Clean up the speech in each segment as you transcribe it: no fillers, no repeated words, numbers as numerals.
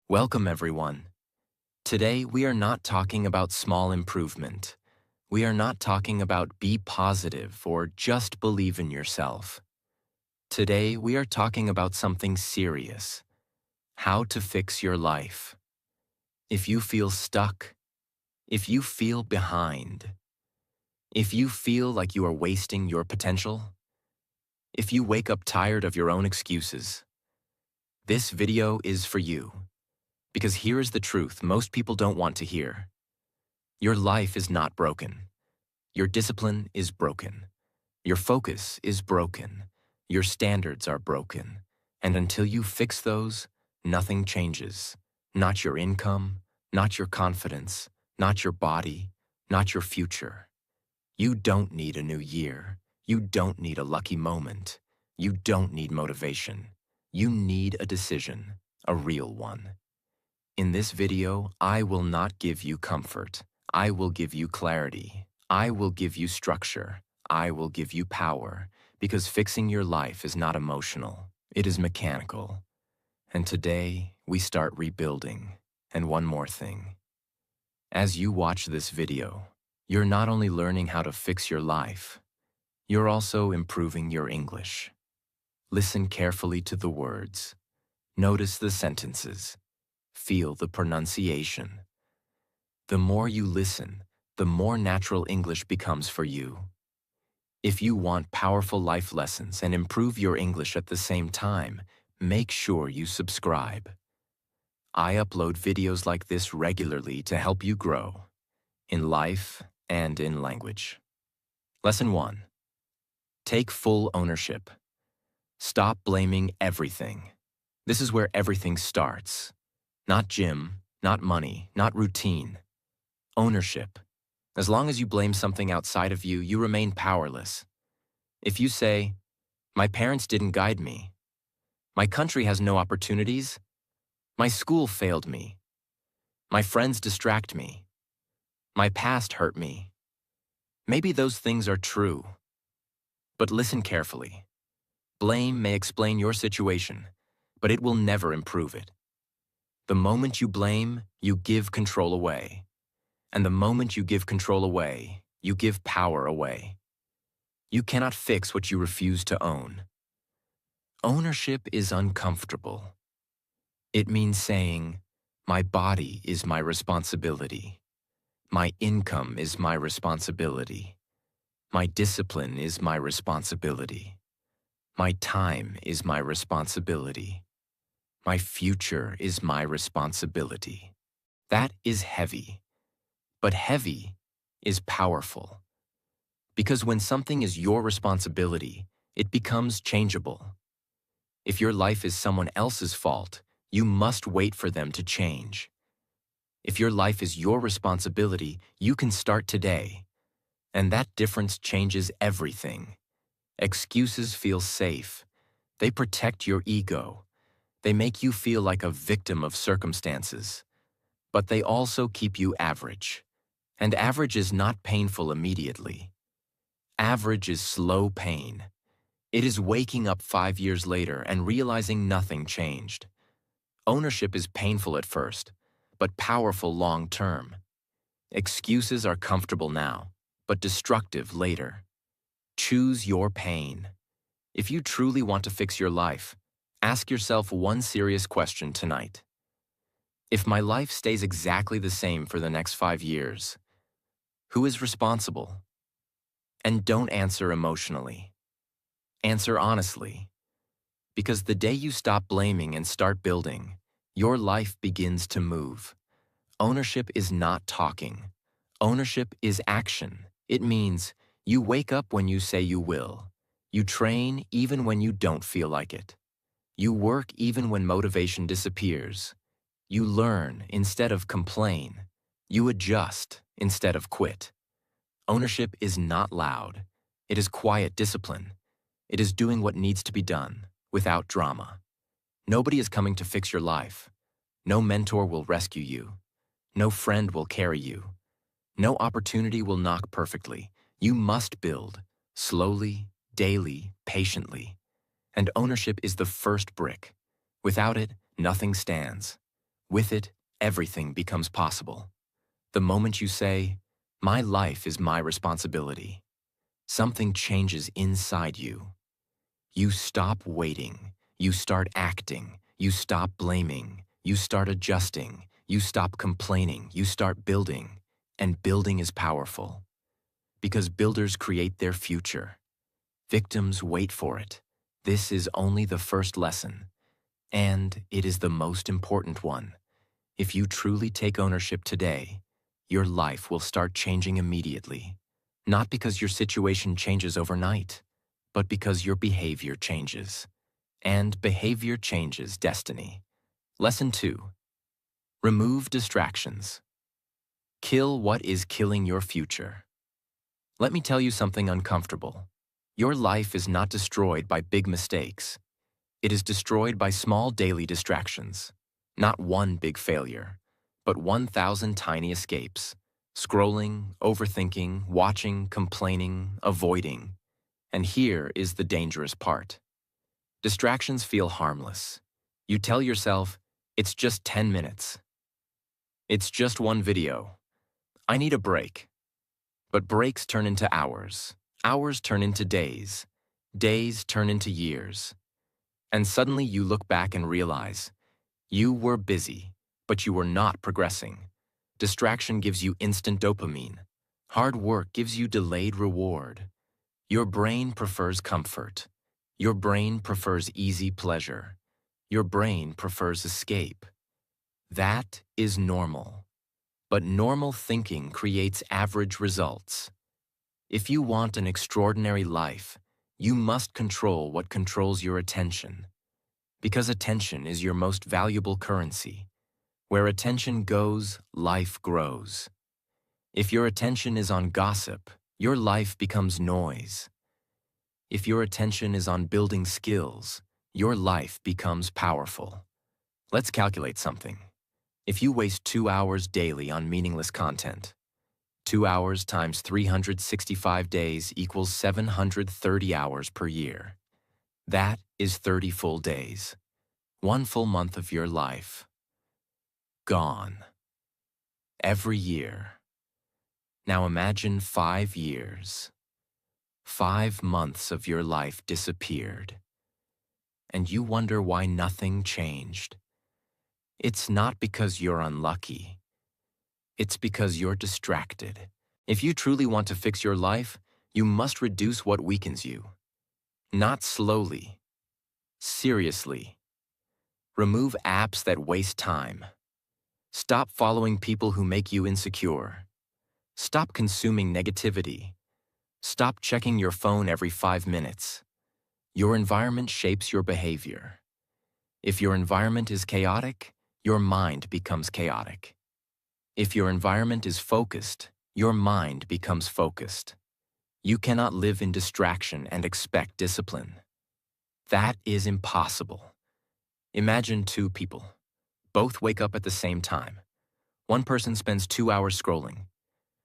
Welcome, everyone. Today, we are not talking about small improvement. We are not talking about be positive or just believe in yourself. Today, we are talking about something serious: how to fix your life. If you feel stuck, if you feel behind, if you feel like you are wasting your potential, if you wake up tired of your own excuses, this video is for you. Because here is the truth most people don't want to hear. Your life is not broken. Your discipline is broken. Your focus is broken. Your standards are broken. And until you fix those, nothing changes. Not your income, not your confidence, not your body, not your future. You don't need a new year. You don't need a lucky moment. You don't need motivation. You need a decision, a real one. In this video, I will not give you comfort. I will give you clarity. I will give you structure. I will give you power, because fixing your life is not emotional. It is mechanical. And today, we start rebuilding. And one more thing. As you watch this video, you're not only learning how to fix your life, you're also improving your English. Listen carefully to the words. Notice the sentences. Feel the pronunciation. The more you listen, the more natural English becomes for you. If you want powerful life lessons and improve your English at the same time, make sure you subscribe. I upload videos like this regularly to help you grow in life and in language. Lesson 1. Take full ownership. Stop blaming everything. This is where everything starts. Not gym, not money, not routine. Ownership. As long as you blame something outside of you, you remain powerless. If you say, "My parents didn't guide me," "My country has no opportunities," "My school failed me," "My friends distract me," "My past hurt me," maybe those things are true. But listen carefully. Blame may explain your situation, but it will never improve it. The moment you blame, you give control away. And the moment you give control away, you give power away. You cannot fix what you refuse to own. Ownership is uncomfortable. It means saying, "My body is my responsibility. My income is my responsibility. My discipline is my responsibility. My time is my responsibility. My future is my responsibility." That is heavy. But heavy is powerful. Because when something is your responsibility, it becomes changeable. If your life is someone else's fault, you must wait for them to change. If your life is your responsibility, you can start today. And that difference changes everything. Excuses feel safe. They protect your ego. They make you feel like a victim of circumstances. But they also keep you average. And average is not painful immediately. Average is slow pain. It is waking up 5 years later and realizing nothing changed. Ownership is painful at first, but powerful long term. Excuses are comfortable now, but destructive later. Choose your pain. If you truly want to fix your life, ask yourself one serious question tonight. If my life stays exactly the same for the next 5 years, who is responsible? And don't answer emotionally. Answer honestly. Because the day you stop blaming and start building, your life begins to move. Ownership is not talking. Ownership is action. It means you wake up when you say you will. You train even when you don't feel like it. You work even when motivation disappears. You learn instead of complain. You adjust instead of quit. Ownership is not loud. It is quiet discipline. It is doing what needs to be done, without drama. Nobody is coming to fix your life. No mentor will rescue you. No friend will carry you. No opportunity will knock perfectly. You must build, slowly, daily, patiently. And ownership is the first brick. Without it, nothing stands. With it, everything becomes possible. The moment you say, "My life is my responsibility," something changes inside you. You stop waiting. You start acting. You stop blaming. You start adjusting. You stop complaining. You start building. And building is powerful. Because builders create their future. Victims wait for it. This is only the first lesson. And it is the most important one. If you truly take ownership today, your life will start changing immediately. Not because your situation changes overnight, but because your behavior changes. And behavior changes destiny. Lesson 2. Remove distractions. Kill what is killing your future. Let me tell you something uncomfortable. Your life is not destroyed by big mistakes. It is destroyed by small daily distractions. Not one big failure, but 1,000 tiny escapes. Scrolling, overthinking, watching, complaining, avoiding. And here is the dangerous part. Distractions feel harmless. You tell yourself, it's just 10 minutes. It's just one video. I need a break. But breaks turn into hours. Hours turn into days. Days turn into years. And suddenly you look back and realize, you were busy, but you were not progressing. Distraction gives you instant dopamine. Hard work gives you delayed reward. Your brain prefers comfort. Your brain prefers easy pleasure. Your brain prefers escape. That is normal. But normal thinking creates average results. If you want an extraordinary life, you must control what controls your attention. Because attention is your most valuable currency. Where attention goes, life grows. If your attention is on gossip, your life becomes noise. If your attention is on building skills, your life becomes powerful. Let's calculate something. If you waste 2 hours daily on meaningless content, 2 hours times 365 days equals 730 hours per year. That is 30 full days. 1 full month of your life. Gone. Every year. Now imagine 5 years. 5 months of your life disappeared. And you wonder why nothing changed. It's not because you're unlucky. It's because you're distracted. If you truly want to fix your life, you must reduce what weakens you. Not slowly. Seriously. Remove apps that waste time. Stop following people who make you insecure. Stop consuming negativity. Stop checking your phone every 5 minutes. Your environment shapes your behavior. If your environment is chaotic, your mind becomes chaotic. If your environment is focused, your mind becomes focused. You cannot live in distraction and expect discipline. That is impossible. Imagine 2 people. Both wake up at the same time. One person spends 2 hours scrolling.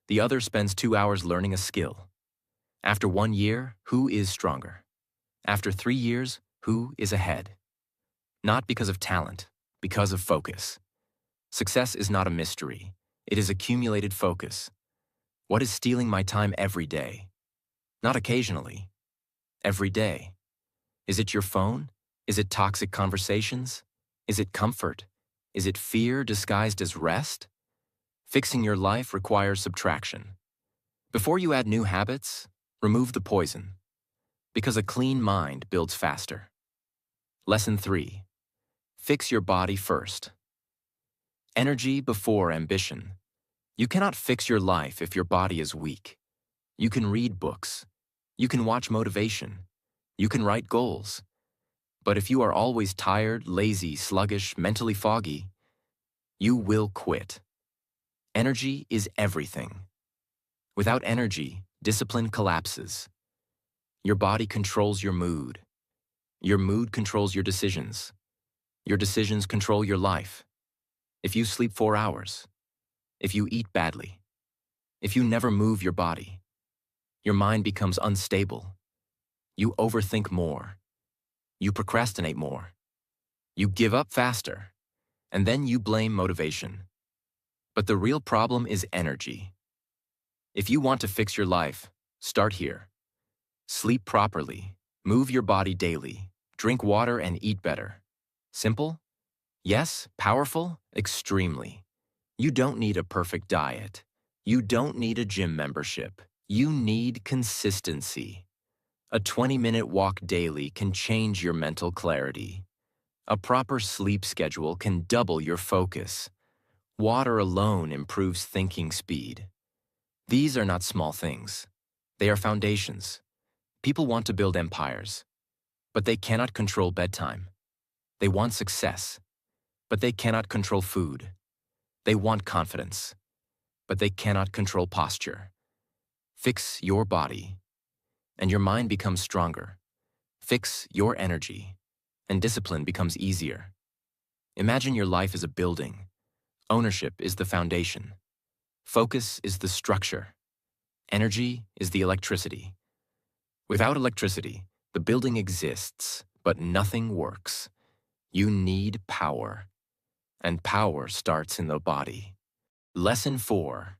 The other spends 2 hours learning a skill. After 1 year, who is stronger? After 3 years, who is ahead? Not because of talent, because of focus. Success is not a mystery. It is accumulated focus. What is stealing my time every day? Not occasionally. Every day. Is it your phone? Is it toxic conversations? Is it comfort? Is it fear disguised as rest? Fixing your life requires subtraction. Before you add new habits, remove the poison. Because a clean mind builds faster. Lesson 3. Fix your body first. Energy before ambition. You cannot fix your life if your body is weak. You can read books. You can watch motivation. You can write goals. But if you are always tired, lazy, sluggish, mentally foggy, you will quit. Energy is everything. Without energy, discipline collapses. Your body controls your mood. Your mood controls your decisions. Your decisions control your life. If you sleep 4 hours, if you eat badly, if you never move your body, your mind becomes unstable. You overthink more. You procrastinate more. You give up faster. And then you blame motivation. But the real problem is energy. If you want to fix your life, start here. Sleep properly, move your body daily, drink water and eat better. Simple? Yes. Powerful? Extremely. You don't need a perfect diet. You don't need a gym membership. You need consistency. A 20-minute walk daily can change your mental clarity. A proper sleep schedule can double your focus. Water alone improves thinking speed. These are not small things. They are foundations. People want to build empires, but they cannot control bedtime. They want success, but they cannot control food. They want confidence, but they cannot control posture. Fix your body, and your mind becomes stronger. Fix your energy, and discipline becomes easier. Imagine your life as a building. Ownership is the foundation. Focus is the structure. Energy is the electricity. Without electricity, the building exists, but nothing works. You need power, and power starts in the body. Lesson 4.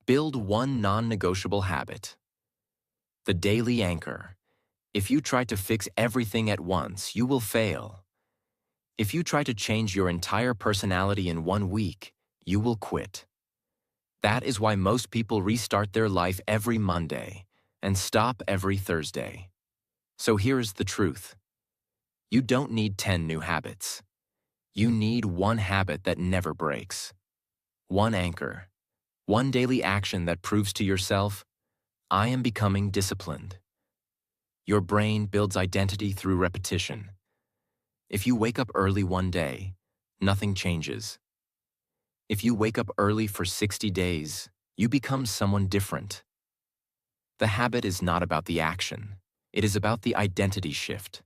Build one non-negotiable habit. The daily anchor. If you try to fix everything at once, you will fail. If you try to change your entire personality in 1 week, you will quit. That is why most people restart their life every Monday and stop every Thursday. So here is the truth. You don't need 10 new habits. You need one habit that never breaks. One anchor. One daily action that proves to yourself, I am becoming disciplined. Your brain builds identity through repetition. If you wake up early one day, nothing changes. If you wake up early for 60 days, you become someone different. The habit is not about the action. It is about the identity shift.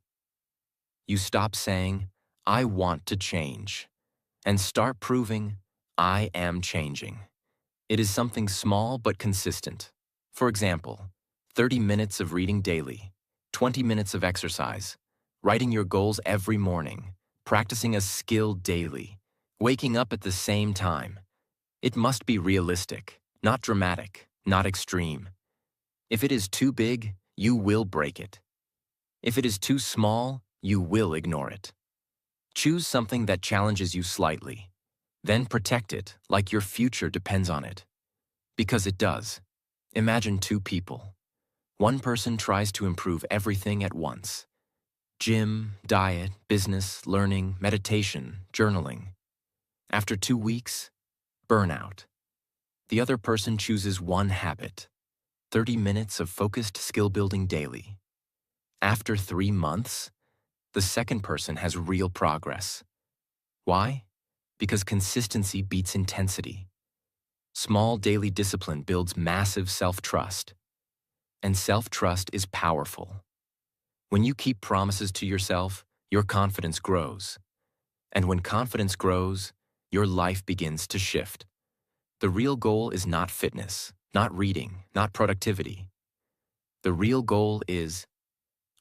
You stop saying, I want to change, and start proving, I am changing. It is something small but consistent. For example, 30 minutes of reading daily, 20 minutes of exercise, writing your goals every morning, practicing a skill daily, waking up at the same time. It must be realistic, not dramatic, not extreme. If it is too big, you will break it. If it is too small, you will ignore it. Choose something that challenges you slightly. Then protect it like your future depends on it. Because it does. Imagine 2 people. One person tries to improve everything at once. Gym, diet, business, learning, meditation, journaling. After 2 weeks, burnout. The other person chooses one habit. 30 minutes of focused skill building daily. After 3 months, the second person has real progress. Why? Because consistency beats intensity. Small daily discipline builds massive self-trust. And self-trust is powerful. When you keep promises to yourself, your confidence grows. And when confidence grows, your life begins to shift. The real goal is not fitness, not reading, not productivity. The real goal is,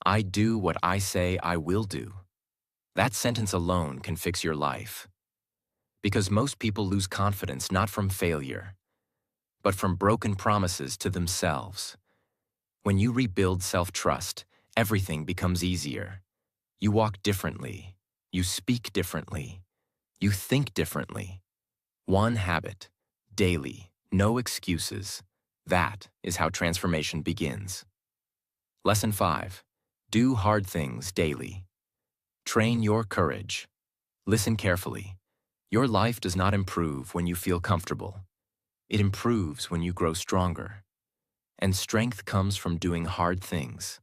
I do what I say I will do. That sentence alone can fix your life. Because most people lose confidence not from failure, but from broken promises to themselves. When you rebuild self-trust, everything becomes easier. You walk differently. You speak differently. You think differently. One habit, daily, no excuses. That is how transformation begins. Lesson 5. Do hard things daily. Train your courage. Listen carefully. Your life does not improve when you feel comfortable. It improves when you grow stronger. And strength comes from doing hard things.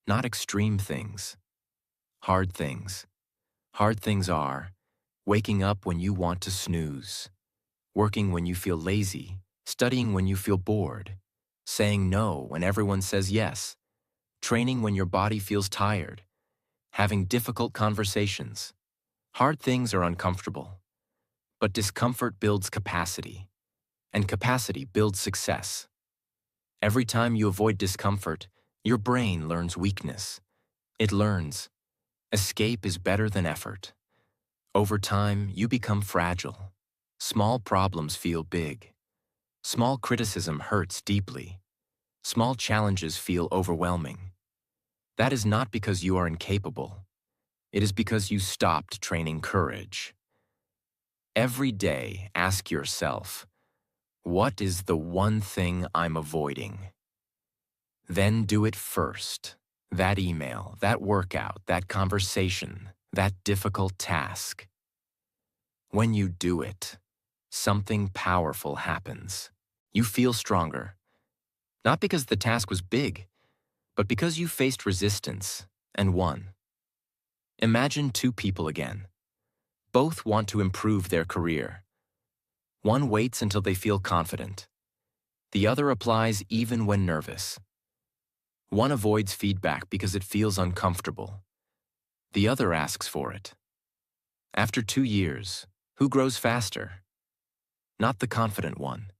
Not extreme things. Hard things. Hard things are waking up when you want to snooze, working when you feel lazy, studying when you feel bored, saying no when everyone says yes, training when your body feels tired, having difficult conversations. Hard things are uncomfortable, but discomfort builds capacity, and capacity builds success. Every time you avoid discomfort, your brain learns weakness. It learns, escape is better than effort. Over time, you become fragile. Small problems feel big. Small criticism hurts deeply. Small challenges feel overwhelming. That is not because you are incapable. It is because you stopped training courage. Every day, ask yourself, what is the one thing I'm avoiding? Then do it first. That email, that workout, that conversation, that difficult task. When you do it, something powerful happens. You feel stronger. Not because the task was big, but because you faced resistance and won. Imagine two people again. Both want to improve their career. One waits until they feel confident. The other applies even when nervous. One avoids feedback because it feels uncomfortable. The other asks for it. After 2 years, who grows faster? Not the confident one,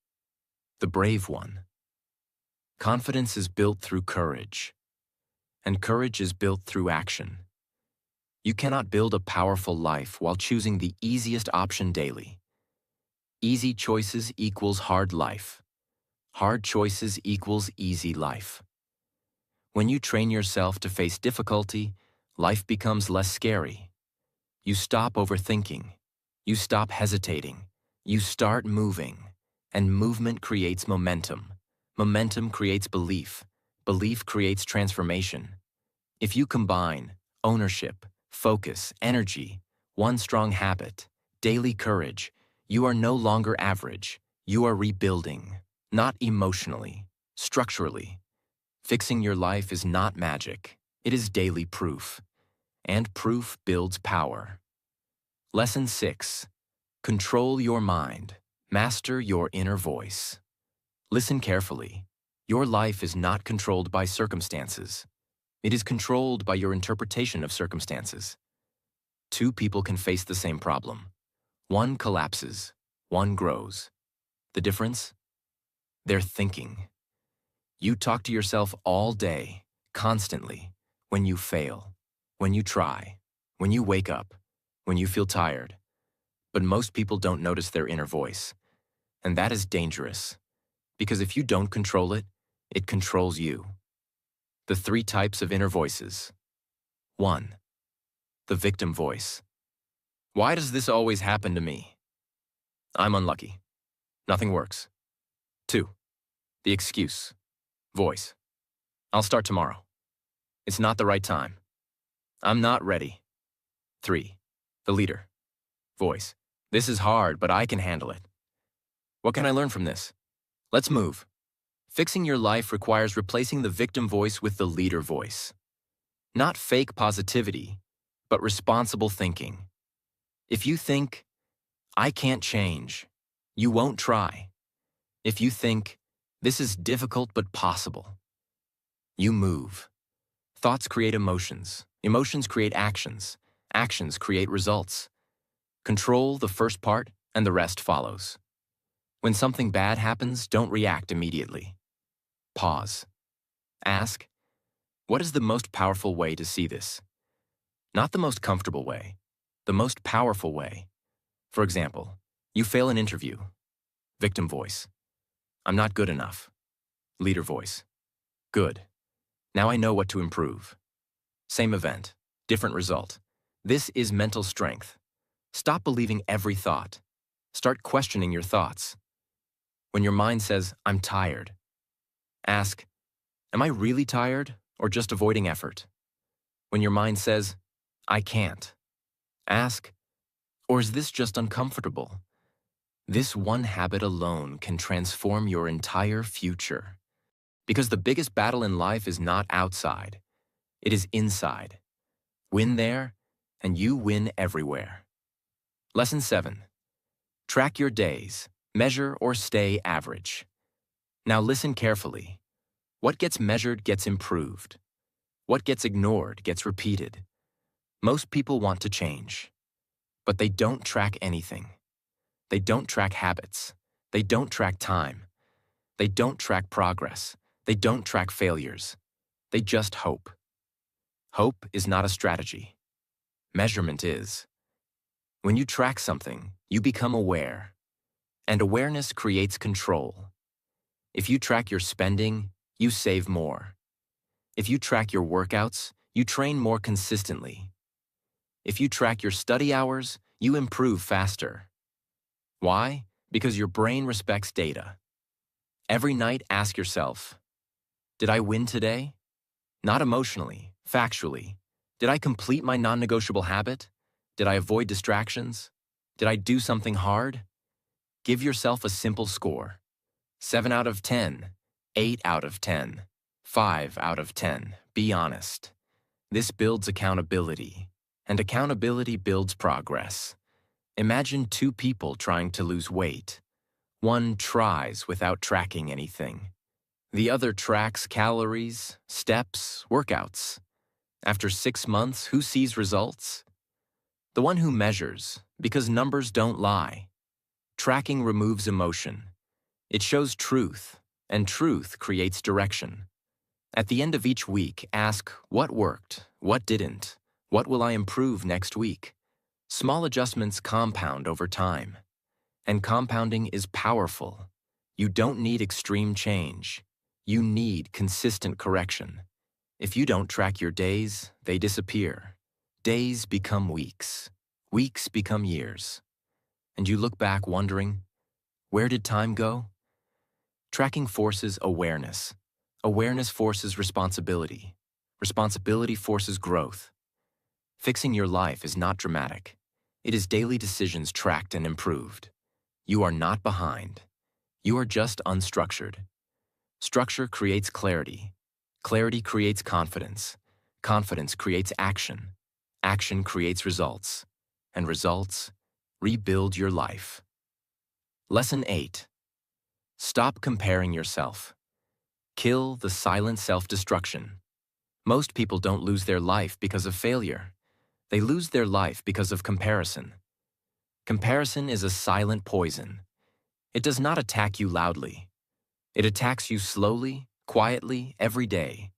the brave one. Confidence is built through courage, and courage is built through action. You cannot build a powerful life while choosing the easiest option daily. Easy choices equals hard life. Hard choices equals easy life. When you train yourself to face difficulty, life becomes less scary. You stop overthinking. You stop hesitating. You start moving. And movement creates momentum. Momentum creates belief. Belief creates transformation. If you combine ownership, focus, energy, one strong habit, daily courage, you are no longer average. You are rebuilding, not emotionally, structurally. Fixing your life is not magic. It is daily proof. And proof builds power. Lesson 6. Control your mind. Master your inner voice. Listen carefully. Your life is not controlled by circumstances. It is controlled by your interpretation of circumstances. Two people can face the same problem. One collapses, one grows. The difference? Their thinking. You talk to yourself all day, constantly, when you fail, when you try, when you wake up, when you feel tired. But most people don't notice their inner voice. And that is dangerous, because if you don't control it, it controls you. The 3 types of inner voices. 1. The victim voice. Why does this always happen to me? I'm unlucky. Nothing works. 2. The excuse voice. I'll start tomorrow. It's not the right time. I'm not ready. 3. The leader voice. This is hard, but I can handle it. What can I learn from this? Let's move. Fixing your life requires replacing the victim voice with the leader voice. Not fake positivity, but responsible thinking. If you think, I can't change, you won't try. If you think, this is difficult but possible, you move. Thoughts create emotions. Emotions create actions. Actions create results. Control the first part, and the rest follows. When something bad happens, don't react immediately. Pause. Ask, what is the most powerful way to see this? Not the most comfortable way, the most powerful way. For example, you fail an interview. Victim voice. I'm not good enough. Leader voice. Good. Now I know what to improve. Same event, different result. This is mental strength. Stop believing every thought. Start questioning your thoughts. When your mind says, I'm tired, ask, am I really tired or just avoiding effort? When your mind says, I can't, ask, or is this just uncomfortable? This one habit alone can transform your entire future. Because the biggest battle in life is not outside, it is inside. Win there, and you win everywhere. Lesson 7. Track your days. Measure or stay average. Now listen carefully. What gets measured gets improved. What gets ignored gets repeated. Most people want to change, but they don't track anything. They don't track habits. They don't track time. They don't track progress. They don't track failures. They just hope. Hope is not a strategy. Measurement is. When you track something, you become aware, and awareness creates control. If you track your spending, you save more. If you track your workouts, you train more consistently. If you track your study hours, you improve faster. Why? Because your brain respects data. Every night, ask yourself, did I win today? Not emotionally, factually. Did I complete my non-negotiable habit? Did I avoid distractions? Did I do something hard? Give yourself a simple score. 7 out of 10, 8 out of 10, 5 out of 10. Be honest. This builds accountability, and accountability builds progress. Imagine two people trying to lose weight. One tries without tracking anything. The other tracks calories, steps, workouts. After 6 months, who sees results? The one who measures, because numbers don't lie. Tracking removes emotion. It shows truth, and truth creates direction. At the end of each week, ask what worked, what didn't, what will I improve next week? Small adjustments compound over time. And compounding is powerful. You don't need extreme change. You need consistent correction. If you don't track your days, they disappear. Days become weeks. Weeks become years. And you look back wondering, where did time go? Tracking forces awareness. Awareness forces responsibility. Responsibility forces growth. Fixing your life is not dramatic. It is daily decisions tracked and improved. You are not behind. You are just unstructured. Structure creates clarity. Clarity creates confidence. Confidence creates action. Action creates results. And results rebuild your life. Lesson 8. Stop comparing yourself. Kill the silent self-destruction. Most people don't lose their life because of failure. They lose their life because of comparison. Comparison is a silent poison. It does not attack you loudly. It attacks you slowly, quietly, every day.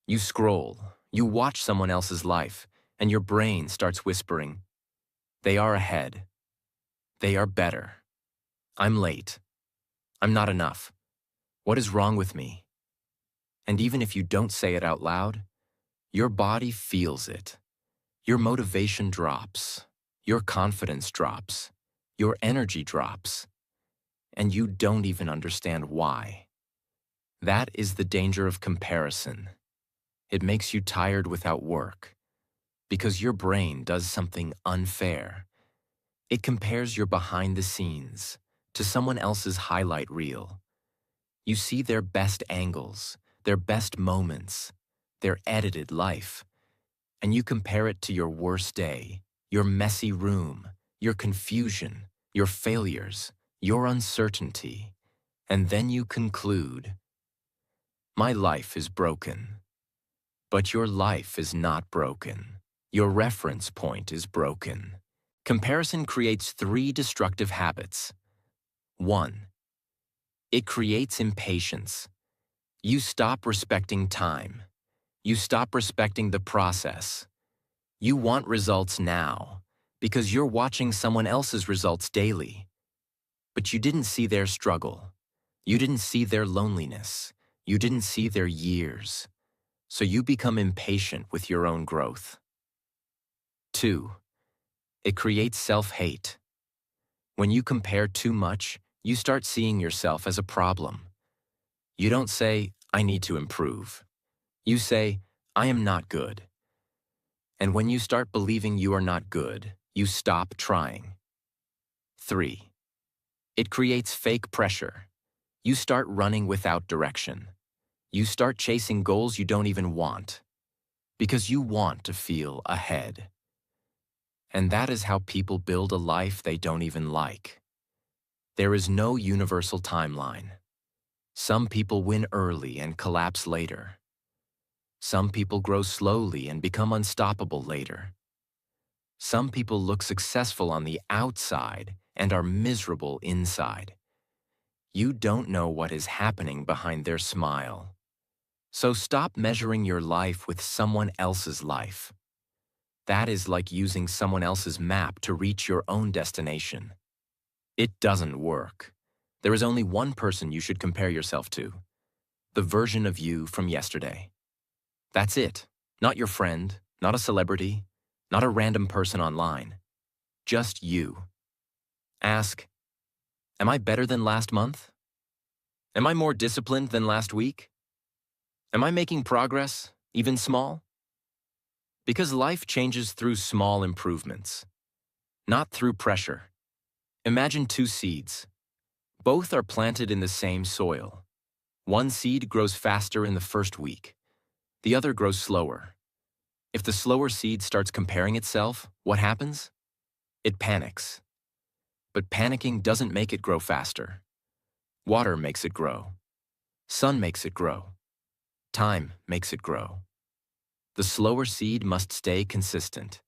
You scroll, you watch someone else's life, and your brain starts whispering, they are ahead. They are better. I'm late. I'm not enough. What is wrong with me? And even if you don't say it out loud, your body feels it. Your motivation drops. Your confidence drops. Your energy drops. And you don't even understand why. That is the danger of comparison. It makes you tired without work, because your brain does something unfair. It compares your behind the scenes to someone else's highlight reel. You see their best angles, their best moments, their edited life, and you compare it to your worst day, your messy room, your confusion, your failures, your uncertainty, and then you conclude, my life is broken. But your life is not broken. Your reference point is broken. Comparison creates 3 destructive habits. 1. It creates impatience. You stop respecting time. You stop respecting the process. You want results now because you're watching someone else's results daily. But you didn't see their struggle. You didn't see their loneliness. You didn't see their years. So you become impatient with your own growth. 2. It creates self-hate. When you compare too much, you start seeing yourself as a problem. You don't say, I need to improve. You say, I am not good. And when you start believing you are not good, you stop trying. 3. It creates fake pressure. You start running without direction. You start chasing goals you don't even want, because you want to feel ahead. And that is how people build a life they don't even like. There is no universal timeline. Some people win early and collapse later. Some people grow slowly and become unstoppable later. Some people look successful on the outside and are miserable inside. You don't know what is happening behind their smile. So stop measuring your life with someone else's life. That is like using someone else's map to reach your own destination. It doesn't work. There is only one person you should compare yourself to, the version of you from yesterday. That's it. Not your friend, not a celebrity, not a random person online. Just you. Ask, am I better than last month? Am I more disciplined than last week? Am I making progress, even small? Because life changes through small improvements, not through pressure. Imagine two seeds. Both are planted in the same soil. One seed grows faster in the first week. The other grows slower. If the slower seed starts comparing itself, what happens? It panics. But panicking doesn't make it grow faster. Water makes it grow. Sun makes it grow. Time makes it grow. The slower seed must stay consistent,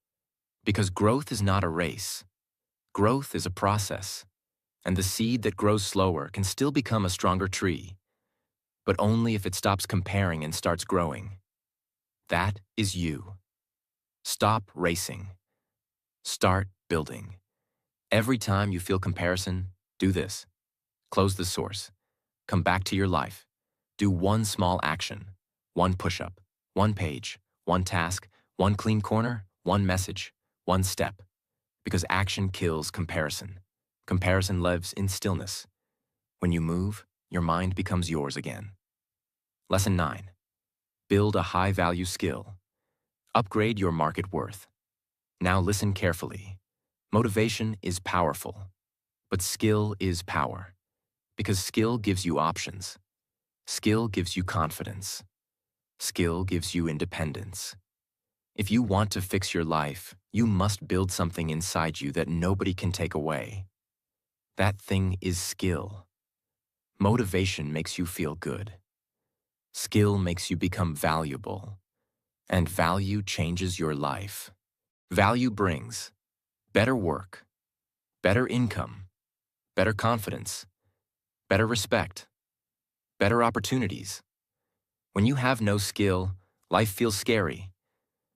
because growth is not a race. Growth is a process, and the seed that grows slower can still become a stronger tree, but only if it stops comparing and starts growing. That is you. Stop racing. Start building. Every time you feel comparison, do this. Close the source. Come back to your life. Do one small action, one push-up, one page, one task, one clean corner, one message, one step. Because action kills comparison. Comparison lives in stillness. When you move, your mind becomes yours again. Lesson 9. Build a high-value skill. Upgrade your market worth. Now listen carefully. Motivation is powerful, but skill is power. Because skill gives you options. Skill gives you confidence. Skill gives you independence. If you want to fix your life, you must build something inside you that nobody can take away. That thing is skill. Motivation makes you feel good. Skill makes you become valuable. And value changes your life. Value brings better work, better income, better confidence, better respect, better opportunities. When you have no skill, life feels scary,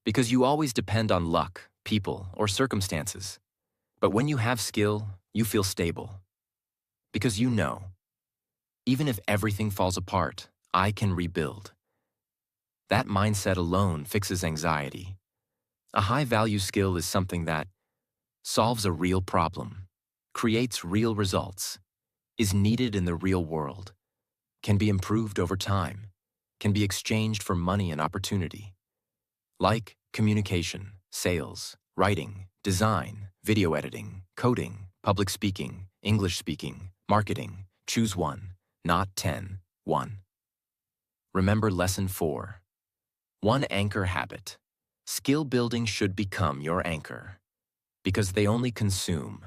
because you always depend on luck, people, or circumstances. But when you have skill, you feel stable. Because you know, even if everything falls apart, I can rebuild. That mindset alone fixes anxiety. A high-value skill is something that solves a real problem, creates real results, is needed in the real world, can be improved over time, can be exchanged for money and opportunity. Like communication, sales, writing, design, video editing, coding, public speaking, English speaking, marketing. Choose one, not 10. One. Remember lesson 4. One anchor habit. Skill building should become your anchor. Because they only consume.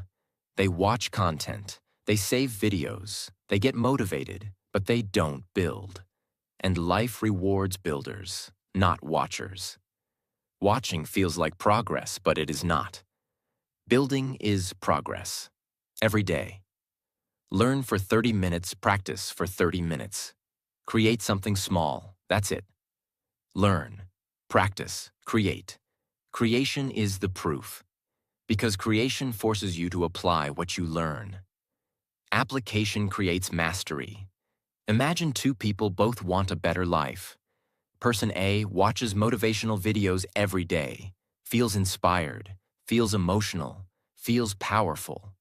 They watch content. They save videos. They get motivated, but they don't build. And life rewards builders, not watchers. Watching feels like progress, but it is not. Building is progress. Every day. Learn for 30 minutes, practice for 30 minutes. Create something small, that's it. Learn, practice, create. Creation is the proof. Because creation forces you to apply what you learn. Application creates mastery. Imagine two people both want a better life. Person A watches motivational videos every day, feels inspired, feels emotional, feels powerful.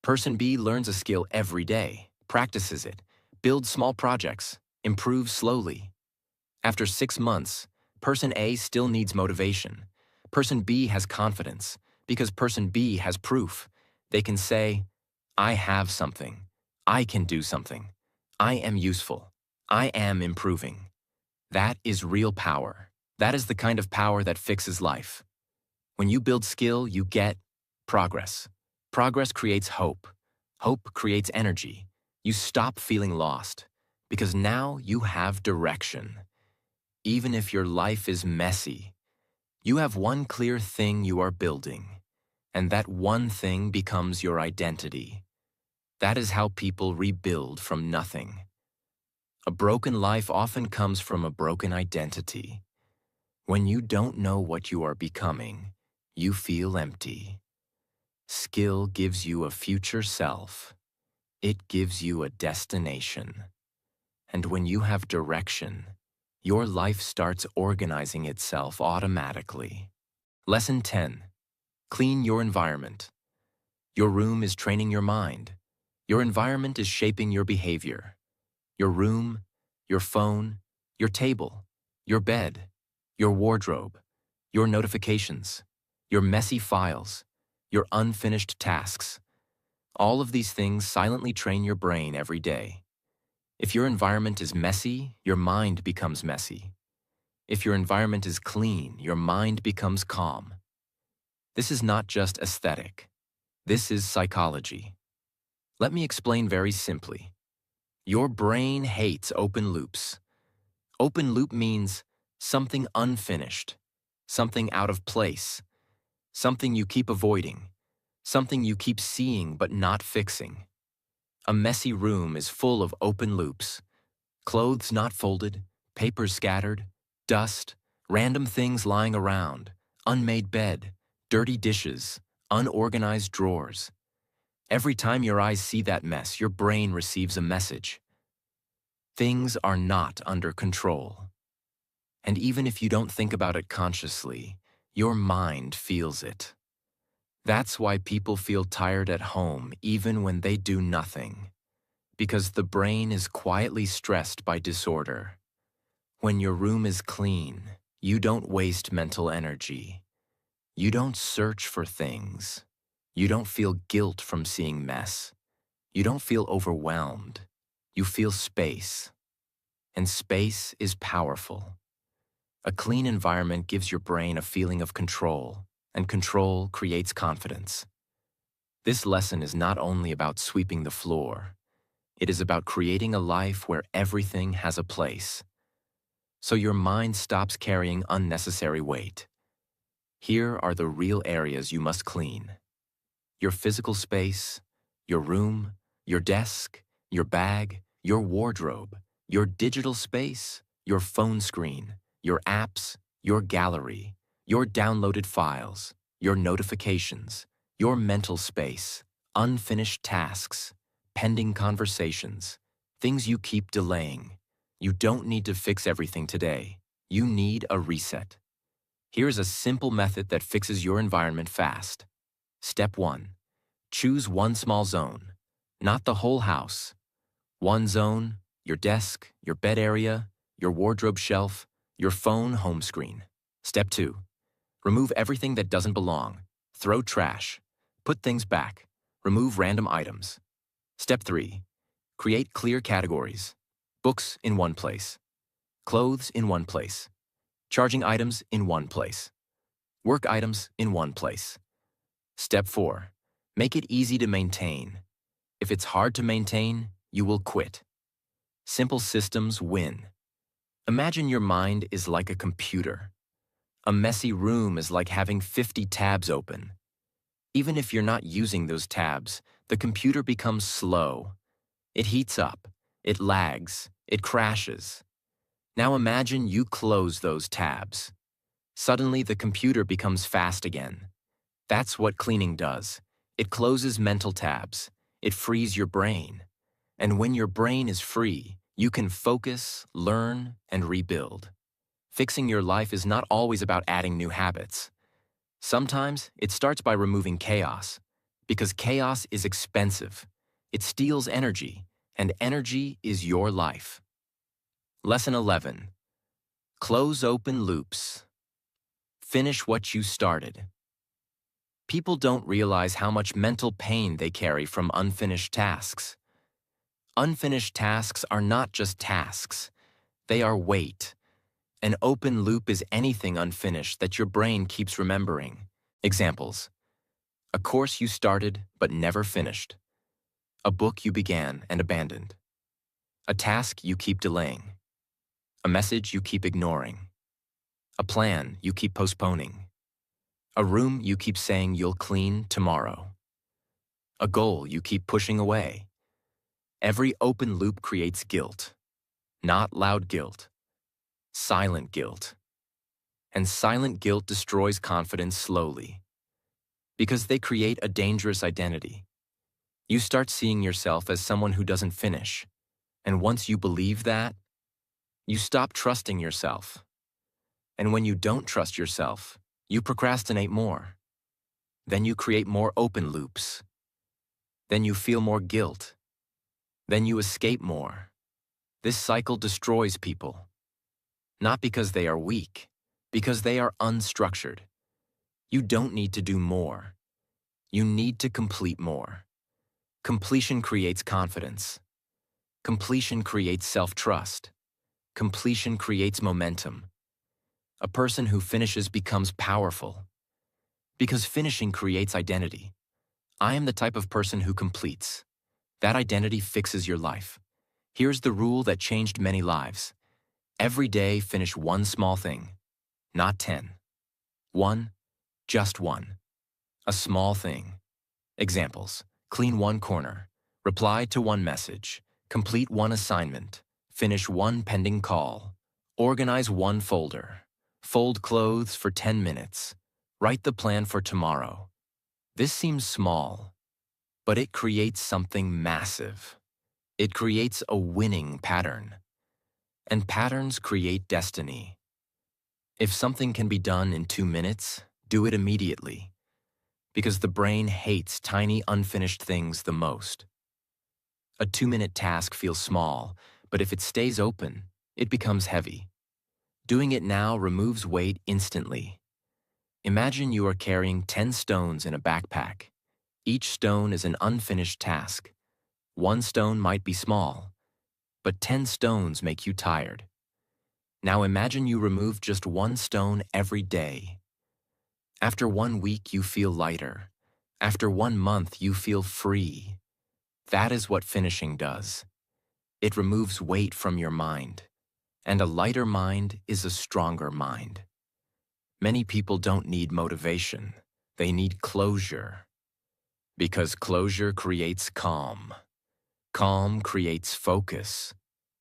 Person B learns a skill every day, practices it, builds small projects, improves slowly. After 6 months, Person A still needs motivation. Person B has confidence, because Person B has proof. They can say, I have something. I can do something. I am useful. I am improving. That is real power. That is the kind of power that fixes life. When you build skill, you get progress. Progress creates hope. Hope creates energy. You stop feeling lost, because now you have direction. Even if your life is messy, you have one clear thing you are building, and that one thing becomes your identity. That is how people rebuild from nothing. A broken life often comes from a broken identity. When you don't know what you are becoming, you feel empty. Skill gives you a future self. It gives you a destination. And when you have direction, your life starts organizing itself automatically. Lesson 10. Clean your environment. Your room is training your mind. Your environment is shaping your behavior. Your room, your phone, your table, your bed, your wardrobe, your notifications, your messy files, your unfinished tasks. All of these things silently train your brain every day. If your environment is messy, your mind becomes messy. If your environment is clean, your mind becomes calm. This is not just aesthetic. This is psychology. Let me explain very simply. Your brain hates open loops. Open loop means something unfinished, something out of place, something you keep avoiding, something you keep seeing but not fixing. A messy room is full of open loops. Clothes not folded, papers scattered, dust, random things lying around, unmade bed, dirty dishes, unorganized drawers. Every time your eyes see that mess, your brain receives a message. Things are not under control. And even if you don't think about it consciously, your mind feels it. That's why people feel tired at home even when they do nothing. Because the brain is quietly stressed by disorder. When your room is clean, you don't waste mental energy. You don't search for things. You don't feel guilt from seeing mess. You don't feel overwhelmed. You feel space. And space is powerful. A clean environment gives your brain a feeling of control, and control creates confidence. This lesson is not only about sweeping the floor. It is about creating a life where everything has a place. So your mind stops carrying unnecessary weight. Here are the real areas you must clean. Your physical space, your room, your desk, your bag, your wardrobe, your digital space, your phone screen, your apps, your gallery, your downloaded files, your notifications, your mental space, unfinished tasks, pending conversations, things you keep delaying. You don't need to fix everything today. You need a reset. Here's a simple method that fixes your environment fast. Step 1. Choose one small zone, not the whole house. One zone, your desk, your bed area, your wardrobe shelf, your phone home screen. Step 2. Remove everything that doesn't belong. Throw trash. Put things back. Remove random items. Step 3. Create clear categories. Books in one place. Clothes in one place. Charging items in one place. Work items in one place. Step 4. Make it easy to maintain. If it's hard to maintain, you will quit. Simple systems win. Imagine your mind is like a computer. A messy room is like having 50 tabs open. Even if you're not using those tabs, the computer becomes slow. It heats up, it lags, it crashes. Now imagine you close those tabs. Suddenly the computer becomes fast again. That's what cleaning does. It closes mental tabs. It frees your brain. And when your brain is free, you can focus, learn, and rebuild. Fixing your life is not always about adding new habits. Sometimes it starts by removing chaos, because chaos is expensive. It steals energy, and energy is your life. Lesson 11. Close open loops. Finish what you started. People don't realize how much mental pain they carry from unfinished tasks. Unfinished tasks are not just tasks. They are weight. An open loop is anything unfinished that your brain keeps remembering. Examples: a course you started but never finished. A book you began and abandoned. A task you keep delaying. A message you keep ignoring. A plan you keep postponing. A room you keep saying you'll clean tomorrow. A goal you keep pushing away. Every open loop creates guilt. Not loud guilt. Silent guilt. And silent guilt destroys confidence slowly. Because they create a dangerous identity. You start seeing yourself as someone who doesn't finish. And once you believe that, you stop trusting yourself. And when you don't trust yourself, you procrastinate more. Then you create more open loops. Then you feel more guilt. Then you escape more. This cycle destroys people. Not because they are weak, because they are unstructured. You don't need to do more. You need to complete more. Completion creates confidence. Completion creates self-trust. Completion creates momentum. A person who finishes becomes powerful. Because finishing creates identity. I am the type of person who completes. That identity fixes your life. Here's the rule that changed many lives. Every day, finish one small thing, not 10. One, just one. A small thing. Examples: clean one corner, reply to one message, complete one assignment, finish one pending call, organize one folder, fold clothes for 10 minutes, write the plan for tomorrow. This seems small, but it creates something massive. It creates a winning pattern. And patterns create destiny. If something can be done in 2 minutes, do it immediately. Because the brain hates tiny, unfinished things the most. A 2-minute task feels small, but if it stays open, it becomes heavy. Doing it now removes weight instantly. Imagine you are carrying 10 stones in a backpack. Each stone is an unfinished task. One stone might be small, but 10 stones make you tired. Now imagine you remove just one stone every day. After 1 week, you feel lighter. After 1 month, you feel free. That is what finishing does. It removes weight from your mind. And a lighter mind is a stronger mind. Many people don't need motivation. They need closure. Because closure creates calm. Calm creates focus.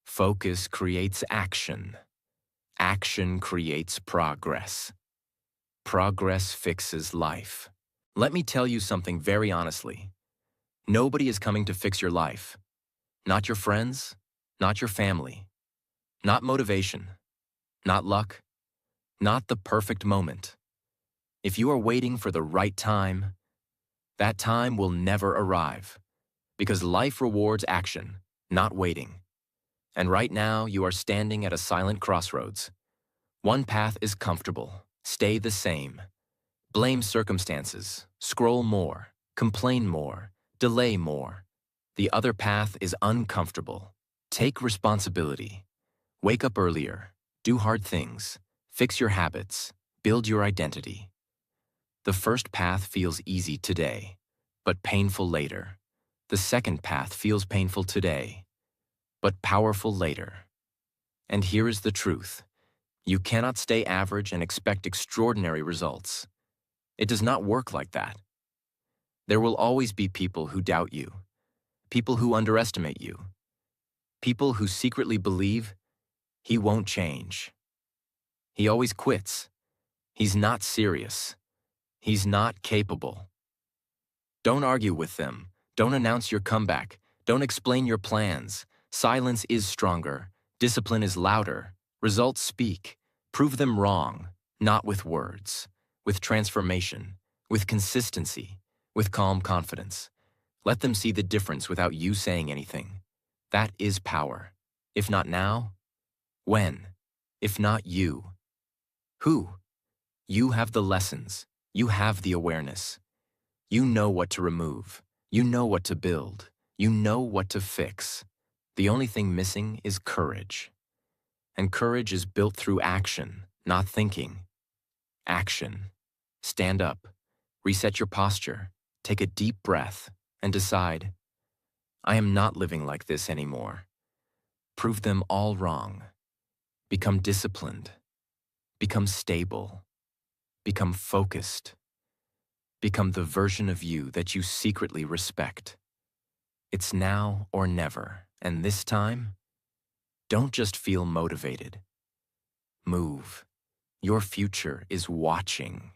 Focus creates action. Action creates progress. Progress fixes life. Let me tell you something very honestly. Nobody is coming to fix your life. Not your friends, not your family, not motivation, not luck, not the perfect moment. If you are waiting for the right time, that time will never arrive. Because life rewards action, not waiting. And right now, you are standing at a silent crossroads. One path is comfortable. Stay the same. Blame circumstances. Scroll more. Complain more. Delay more. The other path is uncomfortable. Take responsibility. Wake up earlier. Do hard things. Fix your habits. Build your identity. The first path feels easy today, but painful later. The second path feels painful today, but powerful later. And here is the truth. You cannot stay average and expect extraordinary results. It does not work like that. There will always be people who doubt you, people who underestimate you, people who secretly believe he won't change. He always quits. He's not serious. He's not capable. Don't argue with them. Don't announce your comeback. Don't explain your plans. Silence is stronger. Discipline is louder. Results speak. Prove them wrong, not with words, with transformation, with consistency, with calm confidence. Let them see the difference without you saying anything. That is power. If not now, when? If not you, who? You have the lessons. You have the awareness. You know what to remove. You know what to build. You know what to fix. The only thing missing is courage. And courage is built through action, not thinking. Action. Stand up. Reset your posture. Take a deep breath and decide, I am not living like this anymore. Prove them all wrong. Become disciplined. Become stable. Become focused. Become the version of you that you secretly respect. It's now or never, and this time, don't just feel motivated. Move. Your future is watching.